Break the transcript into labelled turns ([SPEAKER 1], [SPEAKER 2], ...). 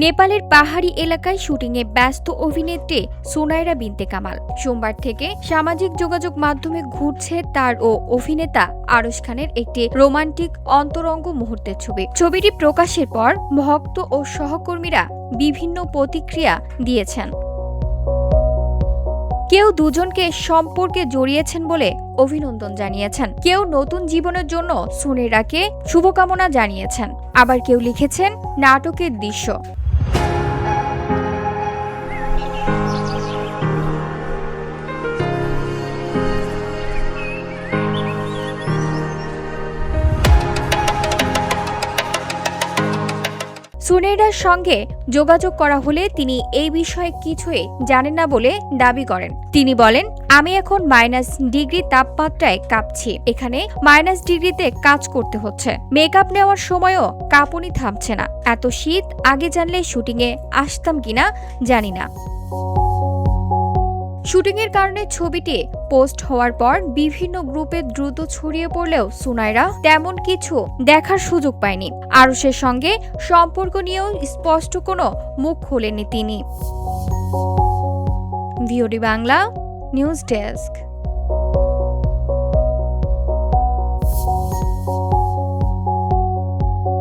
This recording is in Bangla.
[SPEAKER 1] নেপালের পাহাড়ি এলাকায় শুটিংয়ে ব্যস্ত অভিনেত্রী সুনাইরা বিনতে কামাল। সোমবার থেকে সামাজিক যোগাযোগ মাধ্যমে ঘুরছে তার ও অভিনেতা আরশ খানের একটি রোমান্টিক অন্তরঙ্গ মুহূর্তের ছবি। ছবিটি প্রকাশের পর ভক্ত ও সহকর্মীরা বিভিন্ন প্রতিক্রিয়া দিয়েছেন। কেউ দুজনকে সম্পর্কে জড়িয়েছেন বলে অভিনন্দন জানিয়েছেন, কেউ নতুন জীবনের জন্য সুনাইরাকে শুভকামনা জানিয়েছেন, আবার কেউ লিখেছেন নাটকের দৃশ্য। সুনাইরার সঙ্গে যোগাযোগ করা হলে তিনি এই বিষয়ে কিছুই জানেন না বলে দাবি করেন। তিনি বলেন, আমি এখন -ডিগ্রি তাপমাত্রায় কাঁপছি। এখানে -ডিগ্রিতে কাজ করতে হচ্ছে। মেকআপ নেওয়ার সময়ও কাঁপুনি থামছে না। এত শীত আগে জানলে শুটিংয়ে আসতাম কিনা জানি না। শুটিংয়ের কারণে ছবিটি পোস্ট হওয়ার পর বিভিন্ন গ্রুপে দ্রুত ছড়িয়ে পড়লেও সুনাইরা তেমন কিছু দেখার সুযোগ পায়নি। আরশের সঙ্গে সম্পর্ক নিয়েও স্পষ্ট কোনো মুখ খোলেননি তিনি। VOD Bangla news desk.